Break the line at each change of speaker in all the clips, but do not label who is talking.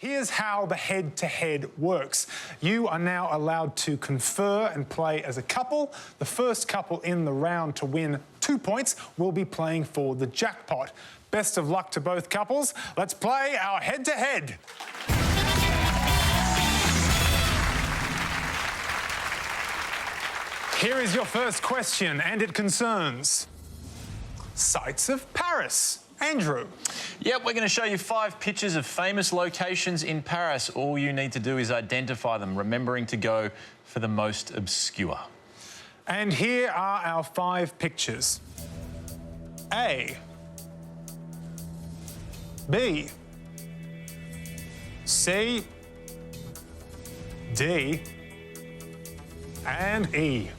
Here's how the head-to-head works. You are now allowed to confer and play as a couple. The first couple in the round to win 2 points will be playing for the jackpot. Best of luck to both couples. Let's play our head-to-head. Here is your first question, and it concerns sights of Paris. Andrew.
Yep, we're going to show you 5 pictures of famous locations in Paris. All you need to do is identify them, remembering to go for the most obscure.
And here are our 5 pictures. A, B, C, D, and E.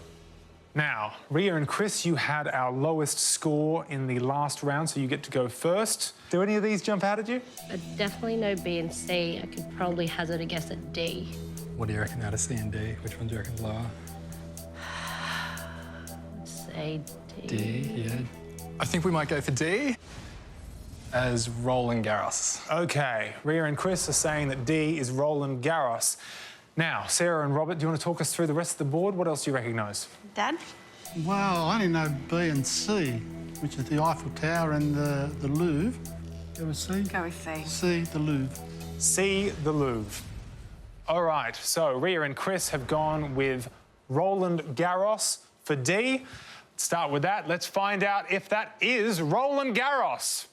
Now, Ria and Chris, you had our lowest score in the last round, so you get to go first. Do any of these jump out at you?
I definitely know B and C. I could probably hazard a guess at D.
What do you reckon out of C and D? Which one do you reckon's lower?
Let's say D.
D, yeah. I think we might go for D as Roland Garros.
OK, Ria and Chris are saying that D is Roland Garros. Now, Sarah and Robert, do you want to talk us through the rest of the board? What else do you recognise?
Dad?
Well, I only know B and C, which is the Eiffel Tower and the Louvre. You ever see?
Go with C.
C, the Louvre.
C, the Louvre. All right, so Ria and Chris have gone with Roland Garros for D. Let's start with that. Let's find out if that is Roland Garros.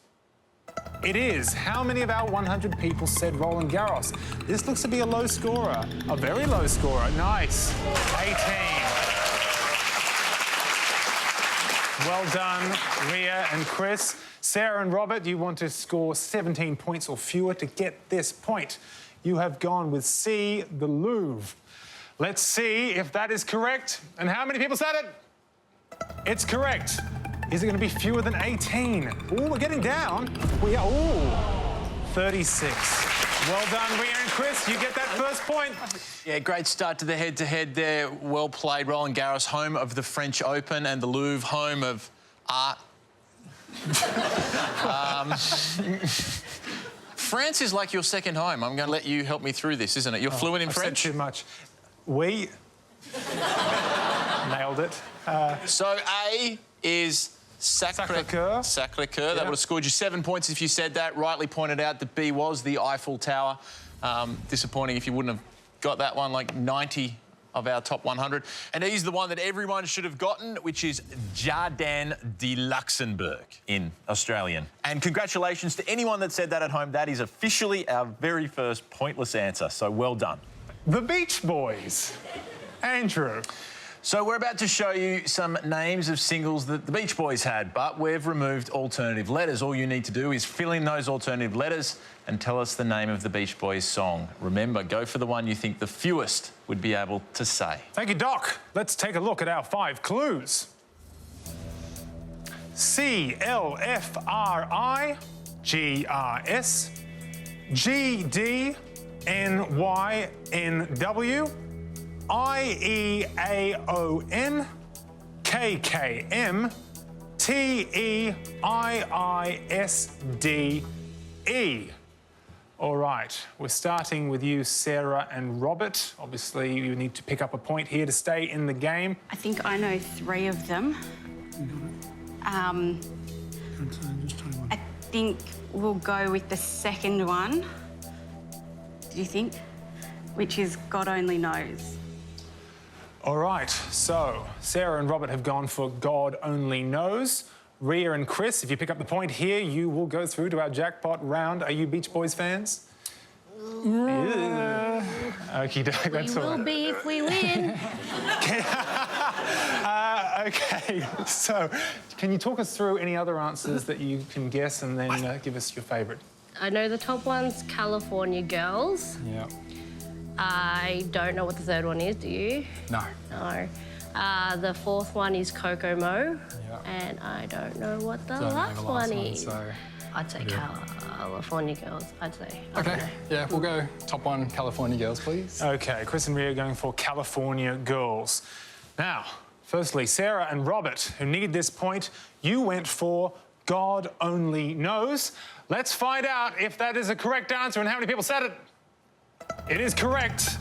It is. How many of our 100 people said Roland Garros? This looks to be a low scorer. A very low scorer. Nice. 18. Well done, Ria and Chris. Sarah and Robert, you want to score 17 points or fewer to get this point. You have gone with C, the Louvre. Let's see if that is correct. And how many people said it? It's correct. Is it going to be fewer than 18? Ooh, we're getting down. We are, ooh, 36. Well done, Ria and Chris. You get that first point.
Yeah, great start to the head-to-head there. Well played. Roland Garros, home of the French Open, and the Louvre, home of art. France is like your second home. I'm going to let you help me through this, isn't it? You're fluent in French?
Said too much. We nailed it.
So A is
Sacré-Cœur.
Sacré-Cœur. That
Yeah.
would have scored you 7 points if you said that. Rightly pointed out that B was the Eiffel Tower. Disappointing if you wouldn't have got that one, like 90 of our top 100. And E is the one that everyone should have gotten, which is Jardin de Luxembourg in Australian. And congratulations to anyone that said that at home. That is officially our very first pointless answer, so well done.
The Beach Boys. Andrew.
So we're about to show you some names of singles that the Beach Boys had, but we've removed alternative letters. All you need to do is fill in those alternative letters and tell us the name of the Beach Boys song. Remember, go for the one you think the fewest would be able to say.
Thank you, Doc. Let's take a look at our 5 clues. CLFRIGRS, GDNYNW, IEAON, KKM, TEIISDE. All right, we're starting with you, Sarah and Robert. Obviously, you need to pick up a point here to stay in the game.
I think I know 3 of them. I think we'll go with the second one. Do you think? Which is God Only Knows.
All right, so Sarah and Robert have gone for God Only Knows. Ria and Chris, if you pick up the point here, you will go through to our jackpot round. Are you Beach Boys fans? Yeah. Okie doke, that's all.
We will be if we win.
OK, so can you talk us through any other answers that you can guess and then give us your favourite?
I know the top one's California Girls.
Yeah.
I don't know what the third one is, do you?
No.
No. The fourth one is Kokomo.
Yeah.
And I don't know what the
Don't know
last
the
one is.
so...
I'd say California Girls, I'd say. I don't
OK,
know.
yeah, we'll go top one, California Girls, please.
OK, Chris and Ria are going for California Girls. Now, firstly, Sarah and Robert, who need this point, you went for God Only Knows. Let's find out if that is a correct answer and how many people said it. It is correct.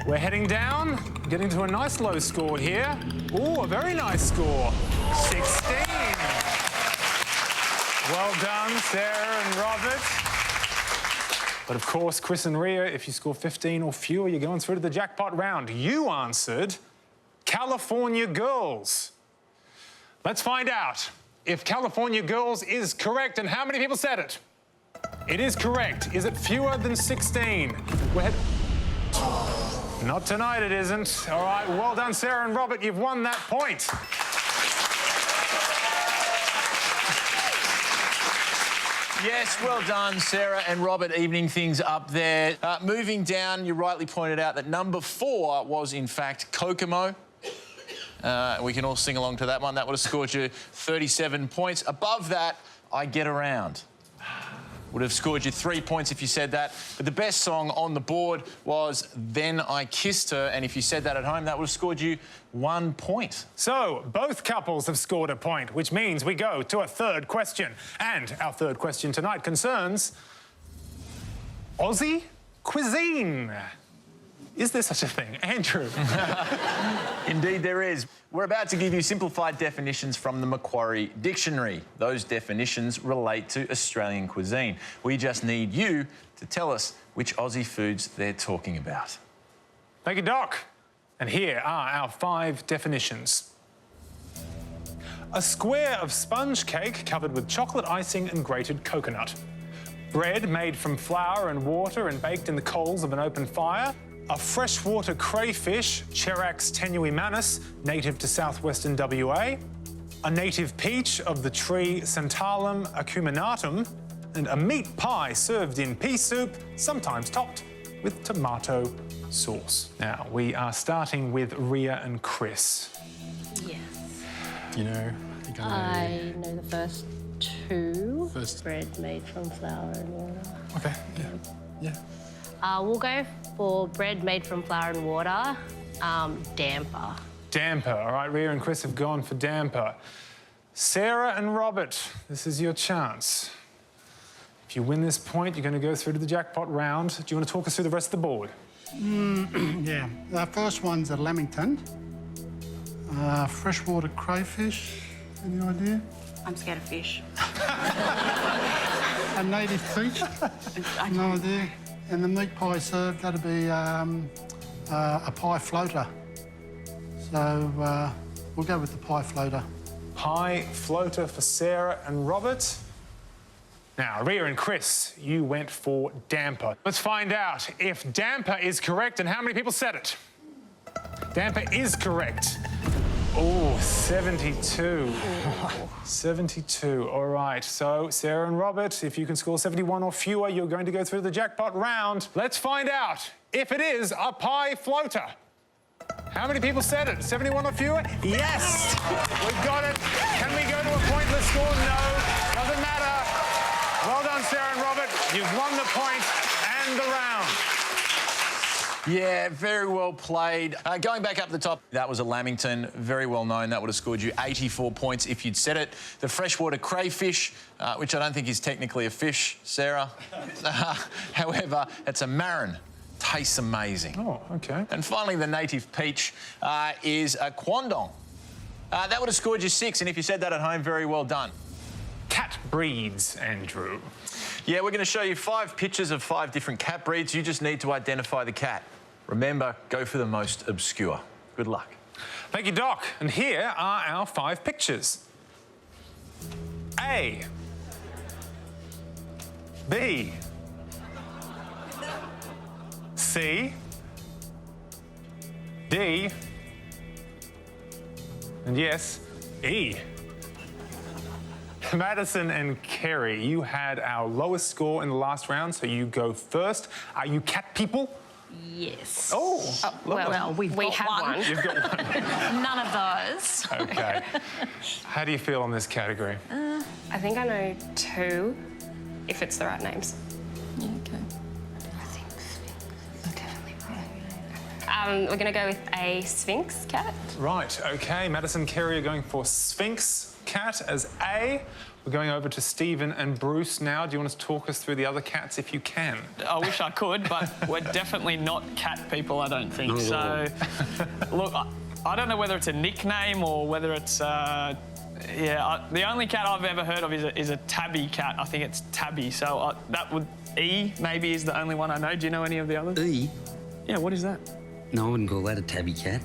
We're heading down, getting to a nice low score here. Ooh, a very nice score. 16. Well done, Sarah and Robert. But of course, Chris and Ria, if you score 15 or fewer, you're going through to the jackpot round. You answered California Girls. Let's find out if California Girls is correct and how many people said it. It is correct. Is it fewer than 16? Not tonight, it isn't. All right, well done, Sarah and Robert. You've won that point.
Yes, well done, Sarah and Robert, evening things up there. Moving down, you rightly pointed out that number 4 was, in fact, Kokomo. We can all sing along to that one. That would have scored you 37 points. Above that, I Get Around. Would have scored you 3 points if you said that. But the best song on the board was Then I Kissed Her, and if you said that at home, that would have scored you 1 point.
So, both couples have scored a point, which means we go to a third question. And our third question tonight concerns Aussie cuisine. Is there such a thing? Andrew?
Indeed there is. We're about to give you simplified definitions from the Macquarie Dictionary. Those definitions relate to Australian cuisine. We just need you to tell us which Aussie foods they're talking about.
Thank you, Doc. And here are our 5 definitions. A square of sponge cake covered with chocolate icing and grated coconut. Bread made from flour and water and baked in the coals of an open fire. A freshwater crayfish, Cherax tenuimanus, native to southwestern WA. A native peach of the tree Santalum acuminatum. And a meat pie served in pea soup, sometimes topped with tomato sauce. Now, we are starting with Ria and Chris.
Yes.
Do you know? I think I know.
I know the first 2.
First.
Bread made from flour and water.
Okay, yeah.
We'll go for bread made from flour and water. Damper.
Damper. All right, Ria and Chris have gone for damper. Sarah and Robert, this is your chance. If you win this point, you're going to go through to the jackpot round. Do you want to talk us through the rest of the board?
Yeah. The first one's a lamington. Freshwater crayfish. Any idea?
I'm scared of fish.
A native peach. No idea. And the meat pie served, that'd be a pie floater. So we'll go with the pie floater.
Pie floater for Sarah and Robert. Now, Ria and Chris, you went for damper. Let's find out if damper is correct and how many people said it. Damper is correct. Oh, 72. 72. All right. So, Sarah and Robert, if you can score 71 or fewer, you're going to go through the jackpot round. Let's find out if it is a pie floater. How many people said it? 71 or fewer? Yes! We've got it. Can we go to a pointless score? No. Doesn't matter. Well done, Sarah and Robert. You've won the point and the round.
Yeah, very well played. Going back up the top, that was a lamington, very well known. That would have scored you 84 points if you'd said it. The freshwater crayfish, which I don't think is technically a fish, Sarah. However, it's a marron. Tastes amazing.
Oh, OK.
And finally, the native peach is a quandong. That would have scored you 6, and if you said that at home, very well done.
Cat breeds, Andrew.
Yeah, we're going to show you 5 pictures of 5 different cat breeds. You just need to identify the cat. Remember, go for the most obscure. Good luck.
Thank you, Doc. And here are our 5 pictures. A. B. C. D. And yes, E. Madison and Kerry, you had our lowest score in the last round, so you go first. Are you cat people?
Yes.
Oh,
Well, we have one.
You've got one.
None of those.
OK. How do you feel on this category?
I think I know 2, if it's the right names.
Yeah, okay.
I think Sphinx. Definitely right. We're going to go with a Sphinx cat.
Right, OK. Madison, Kerry are going for Sphinx. cat as A. We're going over to Stephen and Bruce now. Do you want to talk us through the other cats if you can?
I wish I could, but we're definitely not cat people, I don't think. So, look, I don't know whether it's a nickname or whether it's... the only cat I've ever heard of is a tabby cat. I think it's tabby. So that would... E maybe is the only one I know. Do you know any of the others?
E?
Yeah, what is that?
No, I wouldn't call that a tabby cat.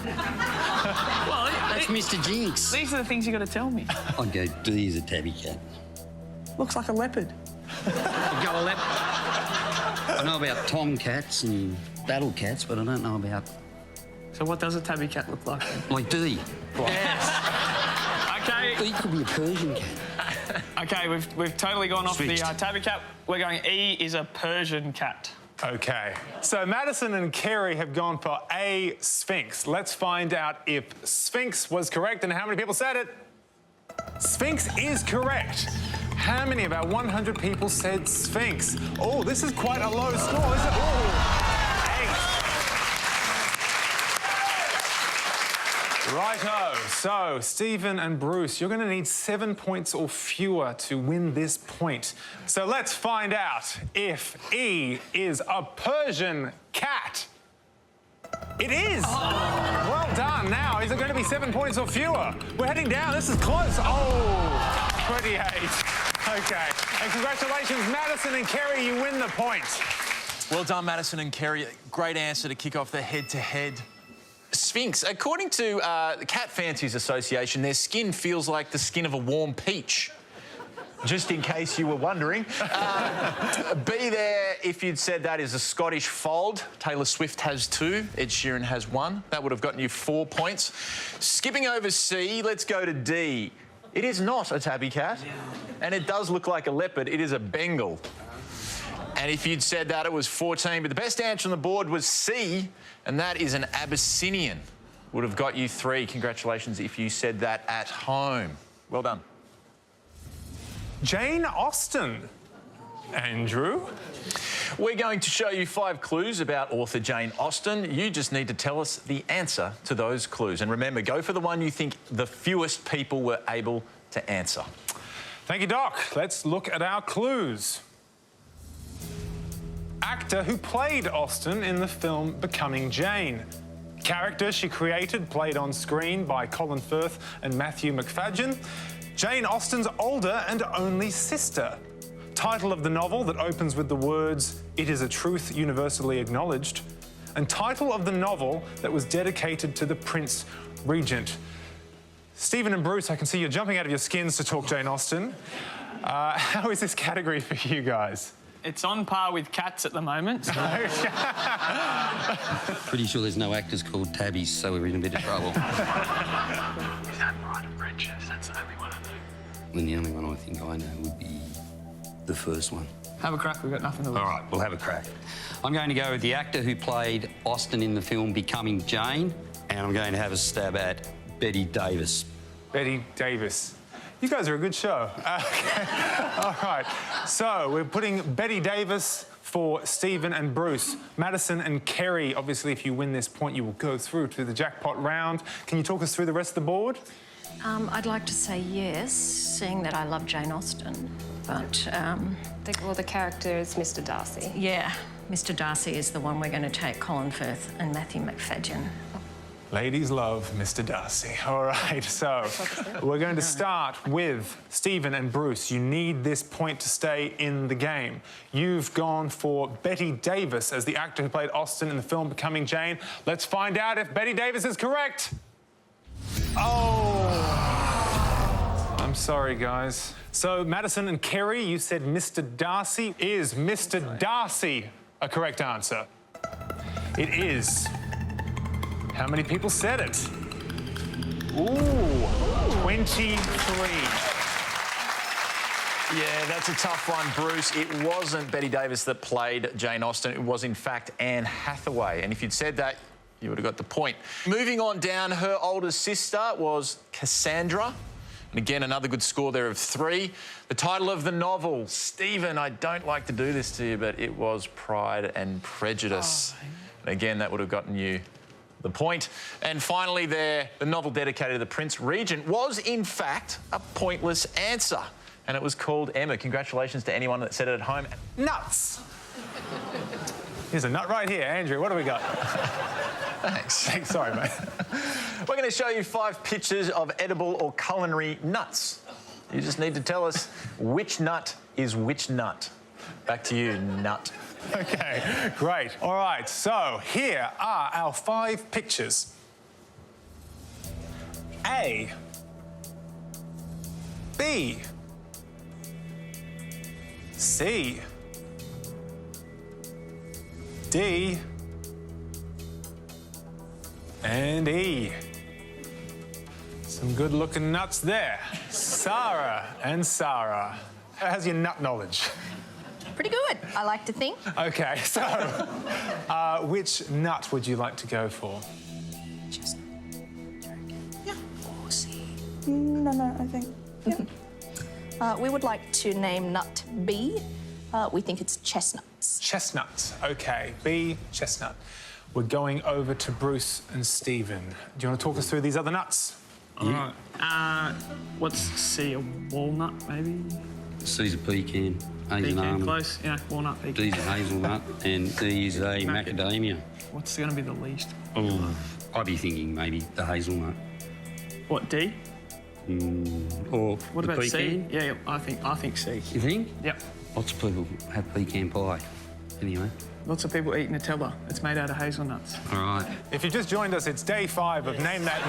Well,
that's Mr. Jinx.
These are the things you got to tell me.
I'd go D is a tabby cat.
Looks like a leopard.
I'd go a leopard. I know about tomcats and battle cats, but I don't know about...
So what does a tabby cat look like?
Like D.
Yes. OK.
D could be a Persian cat.
OK, we've totally gone off the tabby cat. We're going E is a Persian cat.
OK. So Madison and Kerry have gone for A, Sphinx. Let's find out if Sphinx was correct and how many people said it. Sphinx is correct. How many of our 100 people said Sphinx? Oh, this is quite a low score, isn't it? Oh, 8. Righto. So, Stephen and Bruce, you're going to need 7 points or fewer to win this point. So let's find out if E is a Persian cat. It is. Oh. Well done. Now, is it going to be 7 points or fewer? We're heading down. This is close. Oh, 28. OK. And congratulations, Madison and Kerry, you win the point.
Well done, Madison and Kerry. Great answer to kick off the head-to-head. Sphinx, according to the Cat Fanciers Association, their skin feels like the skin of a warm peach. Just in case you were wondering. B there, if you'd said that, is a Scottish fold. Taylor Swift has 2. Ed Sheeran has 1. That would have gotten you 4 points. Skipping over C, let's go to D. It is not a tabby cat, and it does look like a leopard. It is a Bengal. And if you'd said that, it was 14. But the best answer on the board was C, and that is an Abyssinian. Would have got you 3. Congratulations if you said that at home. Well done.
Jane Austen. Andrew?
We're going to show you 5 clues about author Jane Austen. You just need to tell us the answer to those clues. And remember, go for the one you think the fewest people were able to answer.
Thank you, Doc. Let's look at our clues. Actor who played Austen in the film Becoming Jane. Character she created, played on screen by Colin Firth and Matthew McFadyen. Jane Austen's older and only sister. Title of the novel that opens with the words, "It is a truth universally acknowledged." And title of the novel that was dedicated to the Prince Regent. Stephen and Bruce, I can see you're jumping out of your skins to talk Jane Austen. How is this category for you guys?
It's on par with cats at the moment. So.
Pretty sure there's no actors called tabbies, so we're in a bit of trouble.
Is that right, Bridges? That's the only one I know.
And the only one I think I know would be the first one.
Have a crack, we've got nothing to lose.
All right, we'll have a crack. I'm going to go with the actor who played Austen in the film Becoming Jane, and I'm going to have a stab at Betty Davis.
Betty Davis. You guys are a good show. Okay. All right. So we're putting Betty Davis for Stephen and Bruce. Madison and Kerry, obviously, if you win this point, you will go through to the jackpot round. Can you talk us through the rest of the board?
I'd like to say yes, seeing that I love Jane Austen, but...
the character is Mr. Darcy.
Yeah, Mr. Darcy is the one we're going to take, Colin Firth and Matthew McFadyen.
Ladies love Mr. Darcy. All right, so we're going to start with Stephen and Bruce. You need this point to stay in the game. You've gone for Betty Davis as the actor who played Austen in the film Becoming Jane. Let's find out if Betty Davis is correct. Oh, I'm sorry, guys. So, Madison and Kerry, you said Mr. Darcy. Is Mr. Darcy a correct answer? It is. How many people said it? Ooh, 23.
Yeah, that's a tough one, Bruce. It wasn't Betty Davis that played Jane Austen. It was, in fact, Anne Hathaway. And if you'd said that, you would have got the point. Moving on down, her older sister was Cassandra. And again, another good score there of 3. The title of the novel, Stephen, I don't like to do this to you, but it was Pride and Prejudice. And again, that would have gotten you the point. And finally there, the novel dedicated to the Prince Regent was, in fact, a pointless answer. And it was called Emma. Congratulations to anyone that said it at home.
Nuts. Here's a nut right here. Andrew, what do we got?
Thanks.
Sorry, mate.
We're going to show you 5 pictures of edible or culinary nuts. You just need to tell us which nut is which nut. Back to you, nut.
Okay, great. All right, so here are our 5 pictures. A, B, C, D, and E. Some good-looking nuts there. Sarah and Sarah. How's your nut knowledge?
Pretty good, I like to think.
Okay, so which nut would you like to go for?
Chestnut.
Yeah.
Or C.
No, I think. Yeah.
We would like to name nut B. We think it's chestnuts.
Chestnuts, okay. B, chestnut. We're going over to Bruce and Stephen. Do you want to talk us through these other nuts?
All right. What's C, a walnut, maybe?
C's a pecan. A's an
Pecan,
almond.
close. Yeah, walnut, pecan.
D's a hazelnut. And E's a macadamia.
What's going to be the least?
Oh, I'd be thinking maybe the hazelnut.
What, D?
Or
What
the
about
pecan.
C? Yeah, I think C.
You think?
Yep.
Lots of people have pecan pie. Anyway.
Lots of people eat Nutella. It's made out of hazelnuts.
All right.
If you just joined us, it's day 5 of Name That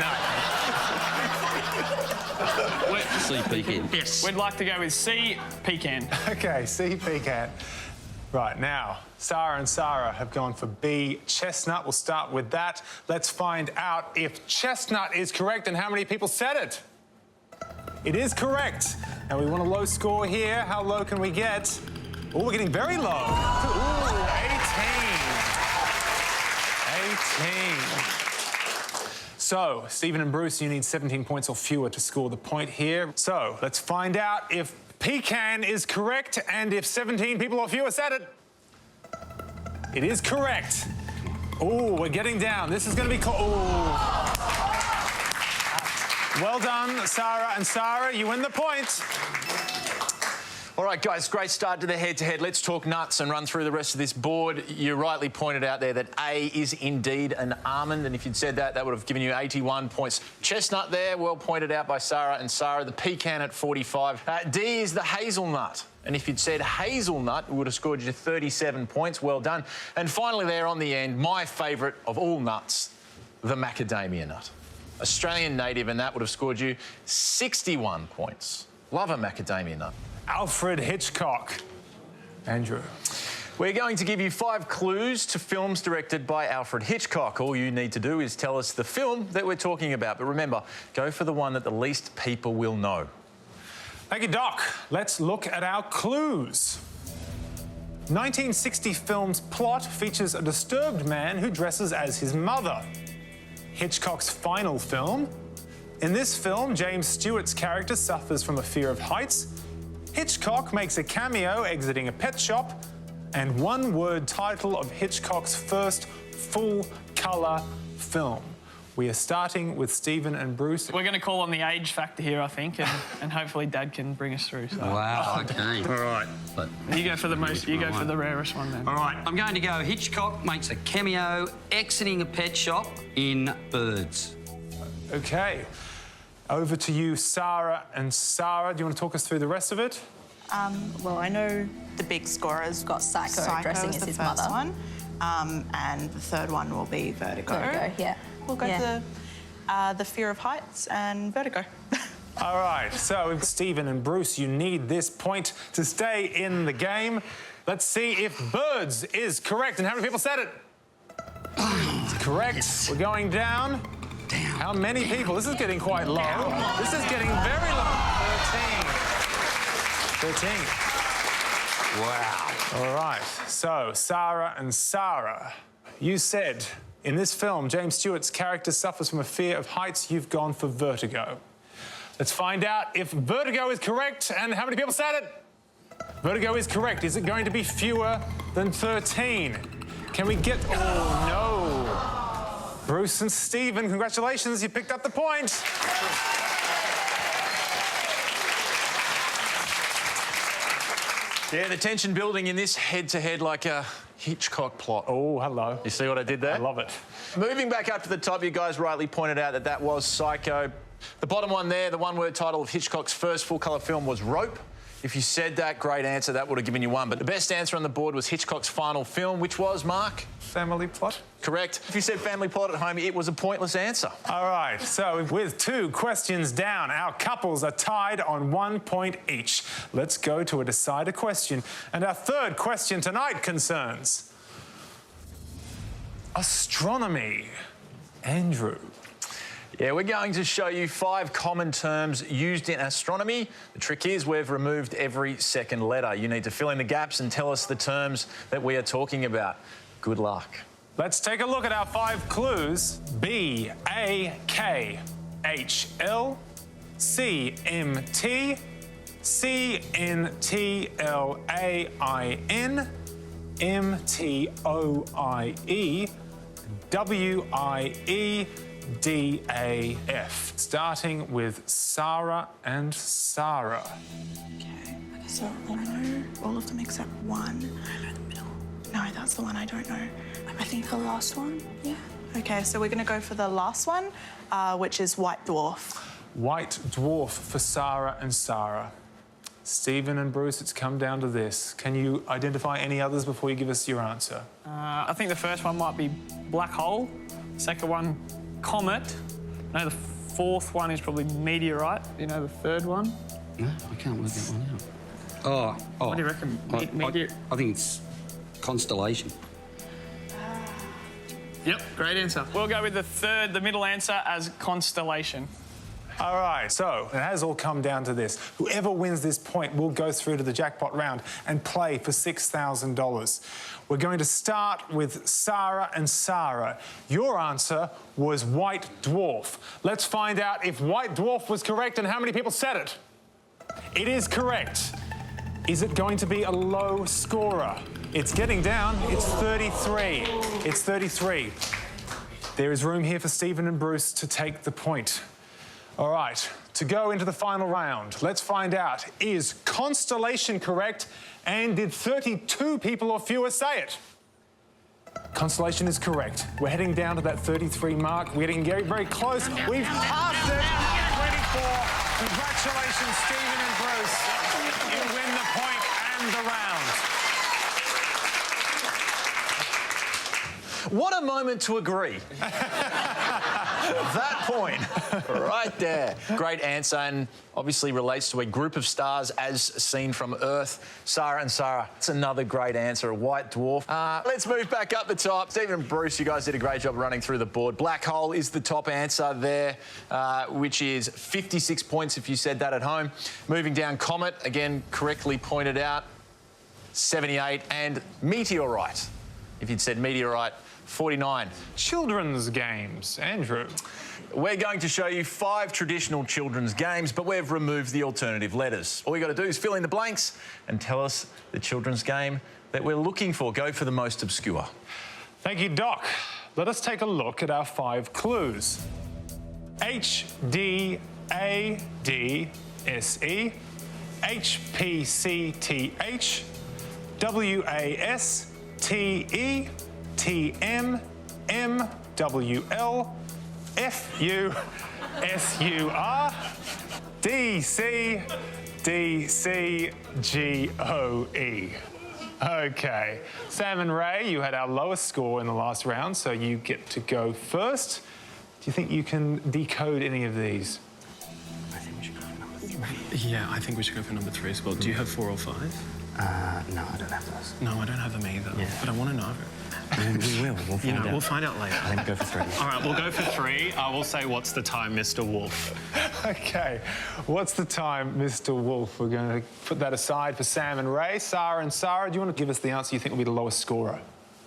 C, pecan.
Yes. We'd like to go with C, pecan.
Nut. Okay, C, pecan. Right, now, Sarah and Sarah have gone for B, chestnut. We'll start with that. Let's find out if chestnut is correct and how many people said it. It is correct. And we want a low score here. How low can we get? Oh, we're getting very low. Ooh, 18. So, Stephen and Bruce, you need 17 points or fewer to score the point here. So, let's find out if pecan is correct and if 17 people or fewer said it. It is correct. Oh, we're getting down. This is going to be close. Well done, Sarah and Sarah. You win the point.
All right, guys, great start to the head-to-head. Let's talk nuts and run through the rest of this board. You rightly pointed out there that A is indeed an almond, and if you'd said that, that would have given you 81 points. Chestnut there, well pointed out by Sarah and Sarah. The pecan at 45. D is the hazelnut, and if you'd said hazelnut, we would have scored you 37 points. Well done. And finally there on the end, my favourite of all nuts, the macadamia nut. Australian native, and that would have scored you 61 points. Love a macadamia nut.
Alfred Hitchcock. Andrew.
We're going to give you 5 clues to films directed by Alfred Hitchcock. All you need to do is tell us the film that we're talking about. But remember, go for the one that the least people will know.
Thank you, Doc. Let's look at our clues. 1960 film's plot features a disturbed man who dresses as his mother. Hitchcock's final film. In this film, James Stewart's character suffers from a fear of heights. Hitchcock makes a cameo exiting a pet shop, and one-word title of Hitchcock's first full-colour film. We are starting with Stephen and Bruce.
We're going to call on the age factor here, I think, and hopefully Dad can bring us through. So.
Wow, okay. All right. But
you go for the most. You go for the rarest one then.
all right, I'm going to go Hitchcock makes a cameo exiting a pet shop in Birds.
Okay. Over to you, Sarah and Sarah. Do you want to talk us through the rest of it?
Well, I know the big scorer's
Got Psycho dressing
is
as
the
his
first
mother.
one, and the third one will be Vertigo.
Vertigo, yeah.
We'll go
Yeah.
for the fear of heights and Vertigo.
All right, so Stephen and Bruce, you need this point to stay in the game. Let's see if Birds is correct. And how many people said it? It's correct. Yes. We're going down.
Damn.
How many people? This is getting quite low. This is getting very low. 13.
Wow.
All right, so Sarah and Sarah, you said in this film, James Stewart's character suffers from a fear of heights. You've gone for Vertigo. Let's find out if Vertigo is correct and how many people said it. Vertigo is correct. Is it going to be fewer than 13? Can we get... Oh, no. Bruce and Stephen, congratulations, you picked up the point.
Yeah, the tension building in this head-to-head like a Hitchcock plot.
Oh, hello.
You see what I did there?
I love it.
Moving back up to the top, you guys rightly pointed out that that was Psycho. The bottom one there, the one-word title of Hitchcock's first full-colour film was Rope. If you said that, great answer, that would have given you one. But the best answer on the board was Hitchcock's final film, which was, Mark?
Family Plot.
Correct. If you said Family Plot at home, it was a pointless answer.
All right, so with 2 questions down, our couples are tied on 1 point each. Let's go to a decider question. And our third question tonight concerns astronomy. Andrew.
Yeah, we're going to show you 5 common terms used in astronomy. The trick is we've removed every second letter. You need to fill in the gaps and tell us the terms that we are talking about. Good luck.
Let's take a look at our 5 clues. B-A-K, H-L, C-M-T, C-N-T-L-A-I-N, M-T-O-I-E, W-I-E-D-A-F. Starting with Sarah and Sarah.
Okay, so I know all of them except one. I know the middle. No, that's the one I don't know. I think the last one, yeah. Okay, so we're going to go for the last one, which is White Dwarf.
White Dwarf for Sarah and Sarah. Stephen and Bruce, it's come down to this. Can you identify any others before you give us your answer?
I think the first one might be Black Hole. Second one, Comet. I know the fourth one is probably Meteorite. Do you know the third one?
No, I can't work that one out. Oh.
What do you reckon?
I think it's Constellation.
Yep, great answer. We'll go with the middle answer as Constellation.
All right, so it has all come down to this. Whoever wins this point will go through to the jackpot round and play for $6,000. We're going to start with Sarah and Sarah. Your answer was White Dwarf. Let's find out if White Dwarf was correct and how many people said it. It is correct. Is it going to be a low scorer? It's getting down. It's 33. It's 33. There is room here for Stephen and Bruce to take the point. All right, to go into the final round, let's find out, is Constellation correct? And did 32 people or fewer say it? Constellation is correct. We're heading down to that 33 mark. We're getting very, very close. We've passed it. 24. Congratulations, Stephen and Bruce. You win the point and the round.
What a moment to agree. That point, right there. Great answer, and obviously relates to a group of stars as seen from Earth. Sarah and Sarah, it's another great answer, a White Dwarf. Let's move back up the top. Stephen and Bruce, you guys did a great job running through the board. Black hole is the top answer there, which is 56 points if you said that at home. Moving down, Comet, again, correctly pointed out, 78, and Meteorite, if you'd said Meteorite, 49.
Children's games. Andrew.
We're going to show you 5 traditional children's games, but we've removed the alternative letters. All you got to do is fill in the blanks and tell us the children's game that we're looking for. Go for the most obscure.
Thank you, Doc. Let us take a look at our 5 clues. H-D-A-D-S-E, H-P-C-T-H, W-A-S-T-E, T-M-M-W-L, F-U-S-U-R, D-C-D-C-G-O-E. OK. Sam and Ray, you had our lowest score in the last round, so you get to go first. Do you think you can decode any of these?
I think we should go for number 3. Yeah, I think we should go for number 3 as well. Do you have 4 or 5?
No, I don't have those.
No, I don't have them either. Yeah. But I want to know.
We will. We'll find out.
We'll find out later.
I think go for 3.
All right, we'll go for 3. I will say, what's the time, Mr. Wolf?
OK. What's the time, Mr. Wolf? We're going to put that aside for Sam and Ray. Sarah and Sarah, do you want to give us the answer you think will be the lowest scorer?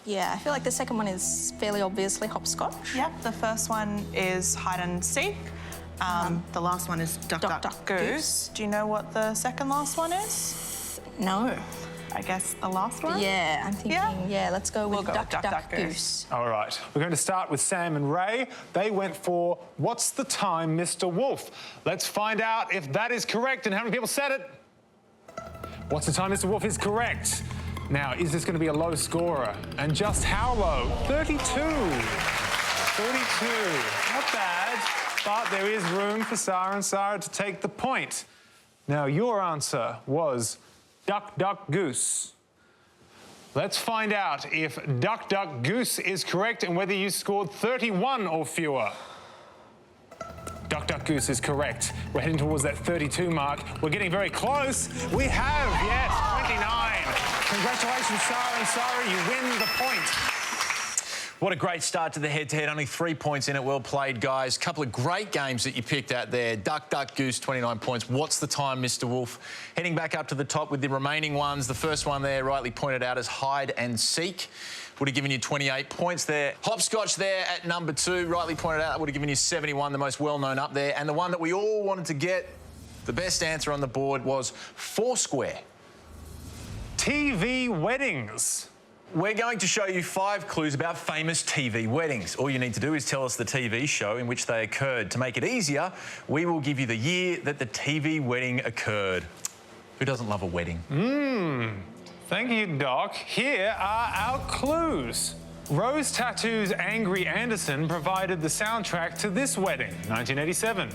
Yeah, I feel like the second one is fairly obviously hopscotch.
Yep, the first one is hide and seek. The last one is duck, duck, goose. Do you know what the second last one is?
No. I guess the last one?
Yeah, I'm thinking, yeah, let's go with
We'll go
duck,
with
duck, goose.
All right, we're going to start with Sam and Ray. They went for What's the Time, Mr. Wolf? Let's find out if that is correct and how many people said it. What's the Time, Mr. Wolf is correct. Now, is this going to be a low scorer? And just how low? 32. 32. Not bad, but there is room for Sarah and Sarah to take the point. Now, your answer was duck, duck, goose. Let's find out if duck, duck, goose is correct and whether you scored 31 or fewer. Duck, duck, goose is correct. We're heading towards that 32 mark. We're getting very close. We have, yes, 29. Congratulations, Sarah and Sarah. You win the point.
What a great start to the head-to-head. Only 3 points in it. Well played, guys. Couple of great games that you picked out there. Duck, duck, goose, 29 points. What's the time, Mr. Wolf? Heading back up to the top with the remaining ones. The first one there, rightly pointed out as hide and seek. Would have given you 28 points there. Hopscotch there at number 2, rightly pointed out, would have given you 71, the most well-known up there. And the one that we all wanted to get, the best answer on the board, was Foursquare.
TV weddings.
We're going to show you 5 clues about famous TV weddings. All you need to do is tell us the TV show in which they occurred. To make it easier, we will give you the year that the TV wedding occurred. Who doesn't love a wedding?
Thank you, Doc. Here are our clues. Rose Tattoo's Angry Anderson provided the soundtrack to this wedding, 1987.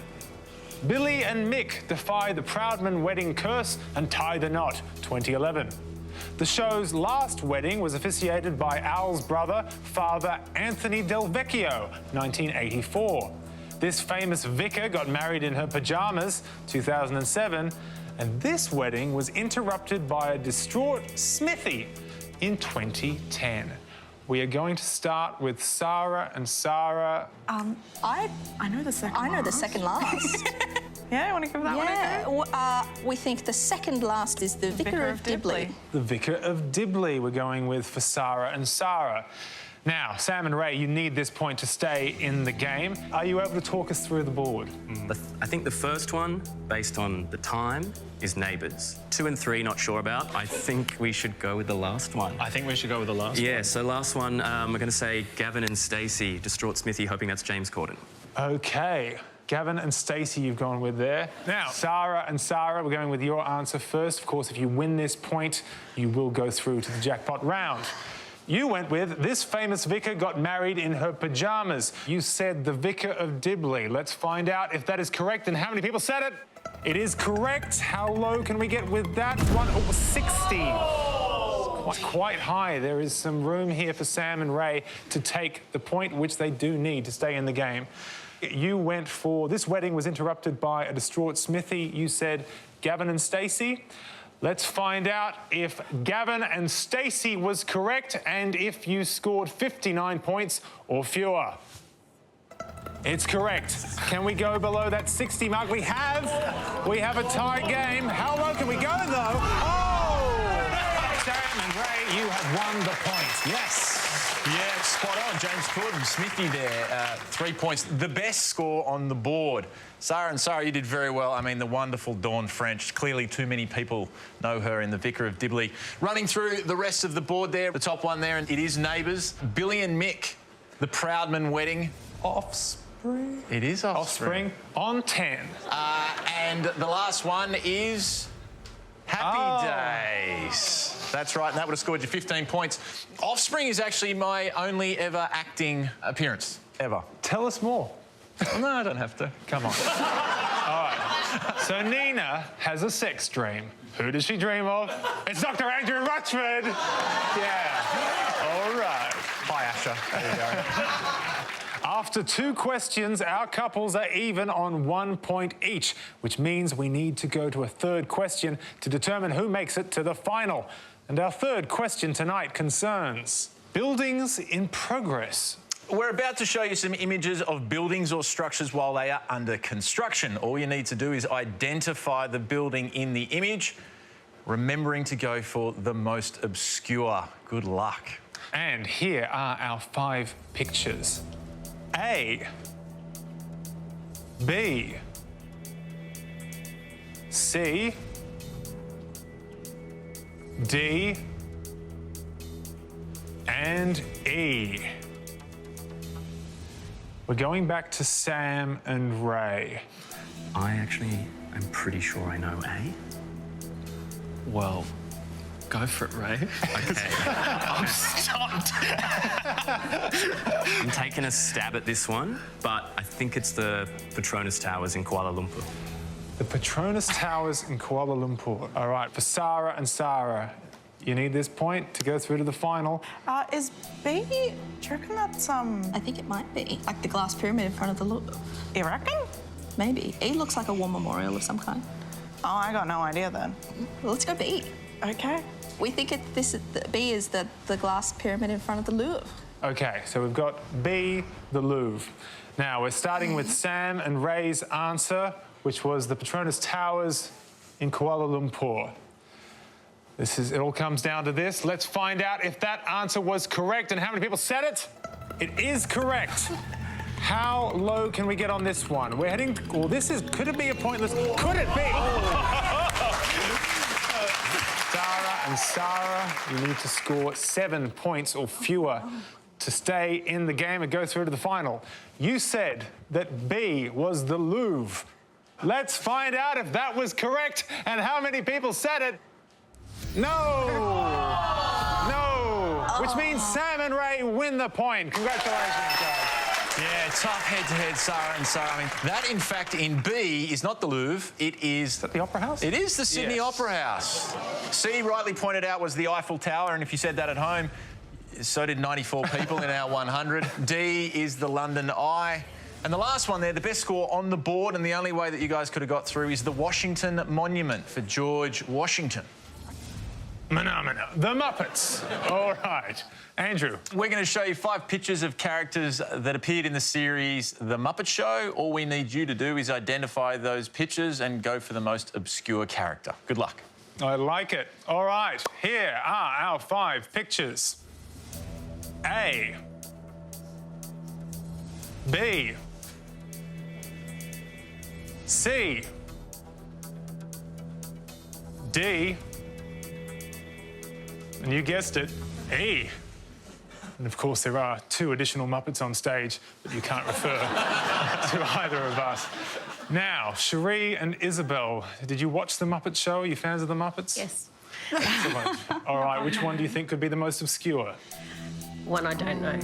Billy and Mick defy the Proudman wedding curse and tie the knot, 2011. The show's last wedding was officiated by Al's brother, Father Anthony Del Vecchio, 1984. This famous vicar got married in her pajamas, 2007, and this wedding was interrupted by a distraught Smithy in 2010. We are going to start with Sarah and Sarah.
I know the second
I know the second last.
Yeah, you want to give that one a go?
We think the second last is the Vicar of Dibley.
The Vicar of Dibley we're going with for Sarah and Sarah. Now, Sam and Ray, you need this point to stay in the game. Are you able to talk us through the board?
I think the first one, based on the time, is Neighbours. 2 and 3, not sure about. I think we should go with the last one.
I think we should go with the last one.
Yeah, so last one, we're going to say Gavin and Stacey, distraught Smithy, hoping that's James Corden.
OK. Gavin and Stacey you've gone with there. Now, Sarah and Sarah, we're going with your answer first. Of course, if you win this point, you will go through to the jackpot round. You went with this famous vicar got married in her pajamas. You said the Vicar of Dibley. Let's find out if that is correct and how many people said it. It is correct. How low can we get with that one? Oh, 60. Quite high. There is some room here for Sam and Ray to take the point, which they do need to stay in the game. You went for this wedding was interrupted by a distraught Smithy. You said Gavin and Stacey. Let's find out if Gavin and Stacey was correct and if you scored 59 points or fewer. It's correct. Can we go below that 60 mark? We have a tie game. How low can we go, though? Oh! Sam and Ray, you have won the point. Yes.
Yeah, spot on. James Corden, Smithy there, 3 points. The best score on the board. Sarah and Sarah, you did very well. I mean, the wonderful Dawn French. Clearly, too many people know her in the Vicar of Dibley. Running through the rest of the board there, the top one there, and it is Neighbours. Billy and Mick, the Proudman wedding.
Offspring?
It is Offspring.
On 10.
And the last one is Happy Days. That's right, and that would have scored you 15 points. Offspring is actually my only ever acting appearance, ever.
Tell us more.
No, I don't have to.
Come on. All right. So Nina has a sex dream. Who does she dream of? It's Dr. Andrew Rochford. Yeah. All right.
Hi, Asher. There you go.
After 2 questions, our couples are even on 1 point each, which means we need to go to a third question to determine who makes it to the final. And our third question tonight concerns buildings in progress.
We're about to show you some images of buildings or structures while they are under construction. All you need to do is identify the building in the image, remembering to go for the most obscure. Good luck.
And here are our 5 pictures. A, B, C, D, and E. We're going back to Sam and Ray.
I actually am pretty sure I know A.
Well, go for it, Ray.
Okay.
I'm stumped.
I'm taking a stab at this one, but I think it's the Petronas Towers in Kuala Lumpur.
The Petronas Towers in Kuala Lumpur. All right, for Sarah and Sarah, you need this point to go through to the final.
Is B, do you reckon that's,
I think it might be. Like the glass pyramid in front of the Louvre.
You reckon?
Maybe. E looks like a war memorial of some kind.
Oh, I got no idea then.
Well, let's go B.
Okay.
We think B is the glass pyramid in front of the Louvre.
Okay, so we've got B, the Louvre. Now, we're starting with Sam and Ray's answer, which was the Petronas Towers in Kuala Lumpur. It all comes down to this. Let's find out if that answer was correct and how many people said it. It is correct. How low can we get on this one? We're heading, well, could it be a pointless, could it be? Sarah and Sarah, you need to score 7 points or fewer to stay in the game and go through to the final. You said that B was the Louvre. Let's find out if that was correct and how many people said it. No! No! Which means Sam and Ray win the point. Congratulations, guys.
Yeah, tough head-to-head, Sarah and Sarah. I mean, that, in fact, in B is not the Louvre. It is... Is
that the Opera House?
It is the Sydney Opera House. C, rightly pointed out, was the Eiffel Tower, and if you said that at home, so did 94 people in our 100. D is the London Eye. And the last one there, the best score on the board, and the only way that you guys could have got through is the Washington Monument for George Washington.
Phenomena. The Muppets. All right. Andrew.
We're going to show you 5 pictures of characters that appeared in the series The Muppet Show. All we need you to do is identify those pictures and go for the most obscure character. Good luck.
I like it. All right. Here are our 5 pictures. A. B. C. D. And you guessed it, E. And of course, there are 2 additional Muppets on stage, but you can't refer to either of us. Now, Cherie and Isabel, did you watch The Muppet Show? Are you fans of The Muppets?
Yes.
Excellent. All right, which one do you think could be the most obscure?
One I don't know.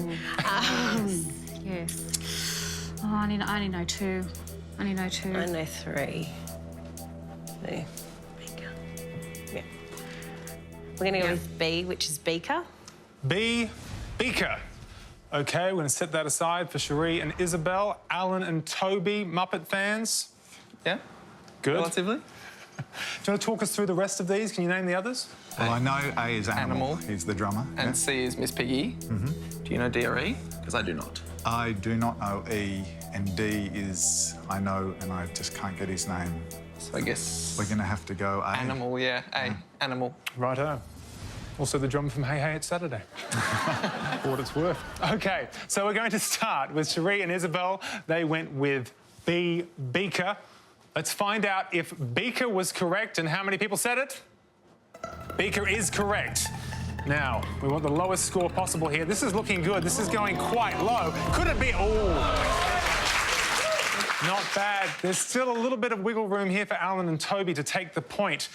Yes.
Oh, I only know 2. I only know 2.
I know 3. Yeah. We're going to go with B, which is Beaker.
B, Beaker. OK, we're going to set that aside for Cherie and Isabel. Alan and Toby, Muppet fans?
Yeah.
Good.
Relatively.
Do you want to talk us through the rest of these? Can you name the others?
Well, I know A is Animal. He's the drummer.
And C is Miss Piggy.
Mm-hmm.
Do you know D or E? Because I do not.
I do not know E, and D is I know, and I just can't get his name.
So I guess...
We're going to have to go A.
Animal, yeah. A. Animal.
Righto. Also the drummer from Hey Hey It's Saturday. For what it's worth. OK, so we're going to start with Cherie and Isabel. They went with B, Beaker. Let's find out if Beaker was correct and how many people said it. Beaker is correct. Now, we want the lowest score possible here. This is looking good. This is going quite low. Could it be? Oh. Not bad. There's still a little bit of wiggle room here for Alan and Toby to take the point,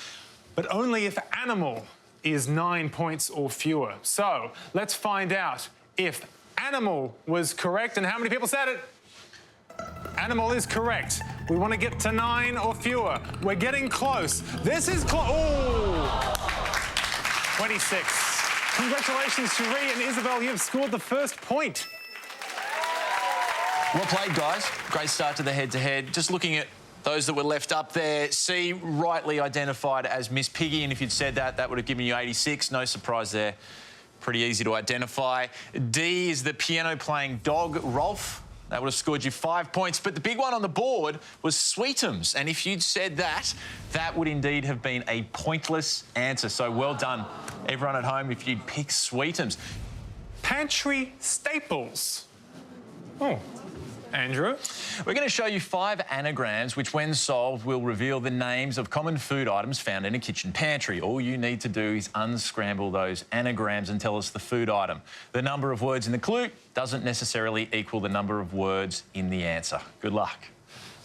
but only if Animal is 9 points or fewer. So let's find out if Animal was correct and how many people said it. Animal is correct. We want to get to 9 or fewer. We're getting close. This is close. Oh, 26. Congratulations, Cherie and Isabel. You have scored the first point.
Well played, guys. Great start to the head-to-head. Just looking at those that were left up there, C, rightly identified as Miss Piggy, and if you'd said that, that would have given you 86. No surprise there. Pretty easy to identify. D is the piano-playing dog, Rolf. That would have scored you 5 points. But the big one on the board was Sweetums, and if you'd said that, that would indeed have been a pointless answer. So well done, everyone at home, if you'd picked Sweetums.
Pantry staples. Oh. Andrew?
We're going to show you 5 anagrams which, when solved, will reveal the names of common food items found in a kitchen pantry. All you need to do is unscramble those anagrams and tell us the food item. The number of words in the clue doesn't necessarily equal the number of words in the answer. Good luck.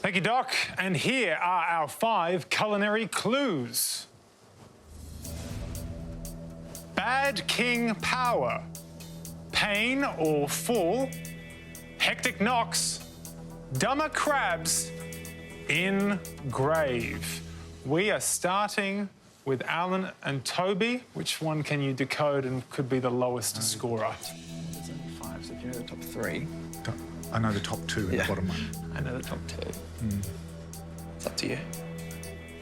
Thank you, Doc. And here are our 5 culinary clues. Bad king power. Pain or fall. Hectic knocks. Dumber crabs. In grave. We are starting with Alan and Toby. Which one can you decode and could be the lowest scorer?
There's only 5, so if you know the top 3.
I know the top 2 and the bottom one.
I know the top 2. It's up to you.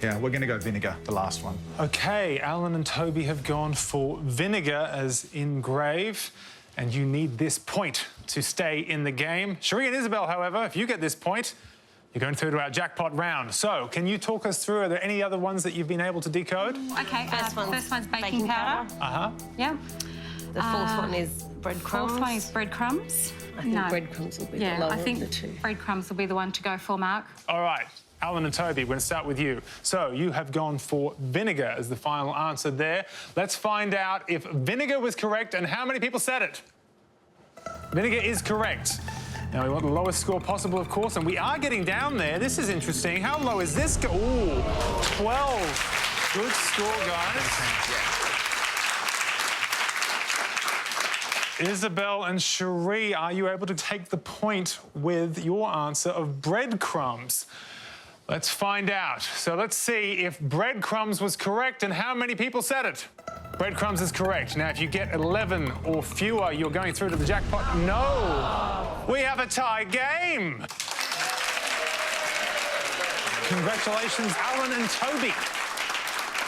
Yeah, we're going to go vinegar, the last one.
OK, Alan and Toby have gone for vinegar as in grave, and you need this point to stay in the game. Cherie and Isabel, however, if you get this point, you're going through to our jackpot round. So, can you talk us through, are there any other ones that you've been able to decode?
OK, first one's baking powder.
Uh-huh.
Yeah. The fourth one is breadcrumbs.
Fourth one is breadcrumbs.
I think breadcrumbs will be the lower
I think
of the 2.
breadcrumbs will be the one to go for, Mark.
All right, Alan and Toby, we're going to start with you. So, you have gone for vinegar as the final answer there. Let's find out if vinegar was correct and how many people said it. Vinegar is correct. Now, we want the lowest score possible, of course, and we are getting down there. This is interesting. How low is this? Ooh, 12. Good score, guys. Isabel and Cherie, are you able to take the point with your answer of breadcrumbs? Let's find out. So let's see if breadcrumbs was correct and how many people said it. Breadcrumbs is correct. Now, if you get 11 or fewer, you're going through to the jackpot. No! We have a tie game! Congratulations, Alan and Toby.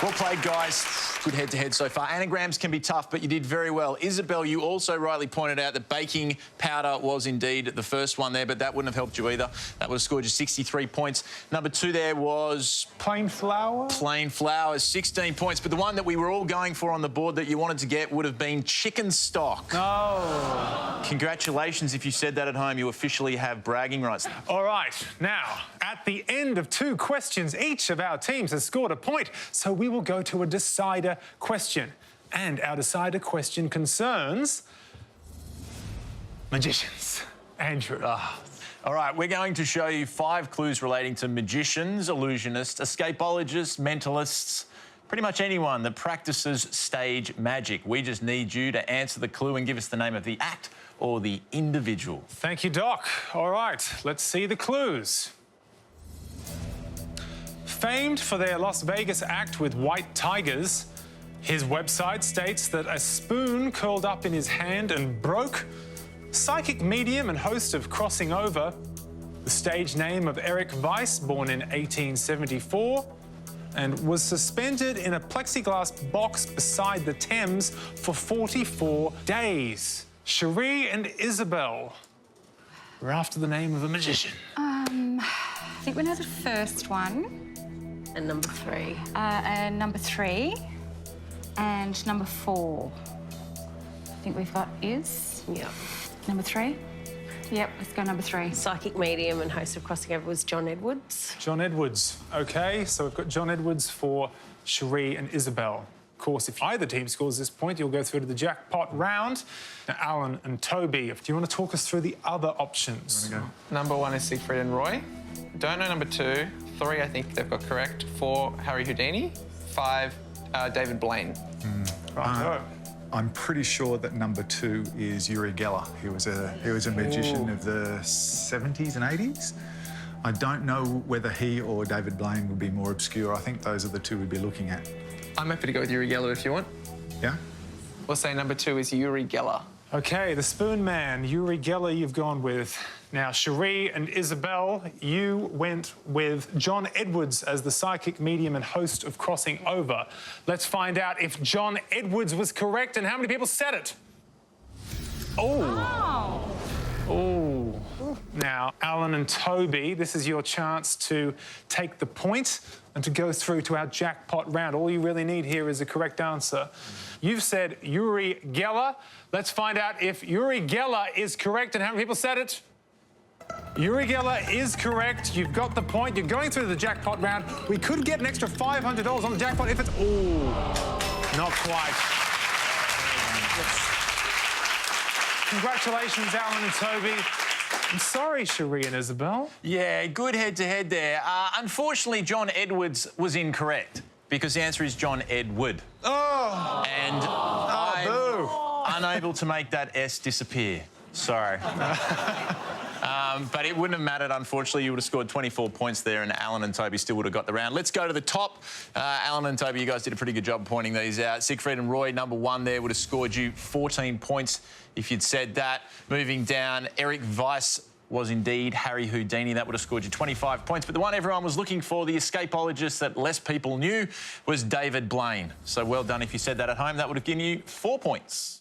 Well played, guys. Good head-to-head so far. Anagrams can be tough, but you did very well. Isabel, you also rightly pointed out that baking powder was indeed the first one there, but that wouldn't have helped you either. That would have scored you 63 points. Number 2 there was...
Plain flour?
Plain flour, 16 points. But the one that we were all going for on the board that you wanted to get would have been chicken stock.
No.
Congratulations. If you said that at home, you officially have bragging rights.
All right. Now, at the end of 2 questions, each of our teams has scored a point, so we will go to a decider question. And our decider question concerns magicians. Andrew.
All right, we're going to show you 5 clues relating to magicians, illusionists, escapologists, mentalists, pretty much anyone that practices stage magic. We just need you to answer the clue and give us the name of the act or the individual.
Thank you, Doc. All right, let's see the clues. Famed for their Las Vegas act with white tigers, his website states that a spoon curled up in his hand and broke. Psychic medium and host of Crossing Over. The stage name of Eric Weiss, born in 1874, and was suspended in a plexiglass box beside the Thames for 44 days. Cherie and Isabel, we're after the name of a magician.
I think we know the first one.
And number 3.
And number 3. And number 4. I think we've got is.
Yep.
Number 3. Yep, let's go number 3.
Psychic medium and host of Crossing Over was John Edwards.
John Edwards. OK, so we've got John Edwards for Cherie and Isabel. Of course, if either team scores this point, you'll go through to the jackpot round. Now, Alan and Toby, do you want to talk us through the other options?
Number 1 is Siegfried and Roy. Don't know number 2. 3, I think they've got correct. 4, Harry Houdini. 5, David Blaine.
Right.
I'm pretty sure that number 2 is Uri Geller. He was a magician of the 70s and 80s. I don't know whether he or David Blaine would be more obscure. I think those are the 2 we'd be looking at.
I'm happy to go with Uri Geller if you want.
Yeah?
We'll say number 2 is Uri Geller.
OK, the spoon man, Uri Geller, you've gone with. Now, Cherie and Isabel, you went with John Edwards as the psychic medium and host of Crossing Over. Let's find out if John Edwards was correct and how many people said it. Oh. Now, Alan and Toby, this is your chance to take the point and to go through to our jackpot round. All you really need here is a correct answer. You've said Uri Geller. Let's find out if Uri Geller is correct and how many people said it. Uri Geller is correct. You've got the point. You're going through the jackpot round. We could get an extra $500 on the jackpot if it's... Ooh, not quite. Congratulations, Alan and Toby. I'm sorry, Cherie and Isabel.
Yeah, good head-to-head there. Unfortunately, John Edwards was incorrect because the answer is John Edward.
Oh!
And I'm unable to make that S disappear. Sorry. But it wouldn't have mattered, unfortunately. You would have scored 24 points there and Alan and Toby still would have got the round. Let's go to the top. Alan and Toby, you guys did a pretty good job pointing these out. Siegfried and Roy, number 1 there, would have scored you 14 points if you'd said that. Moving down, Eric Weiss was indeed Harry Houdini. That would have scored you 25 points. But the one everyone was looking for, the escapologist that less people knew, was David Blaine. So well done if you said that at home. That would have given you 4 points.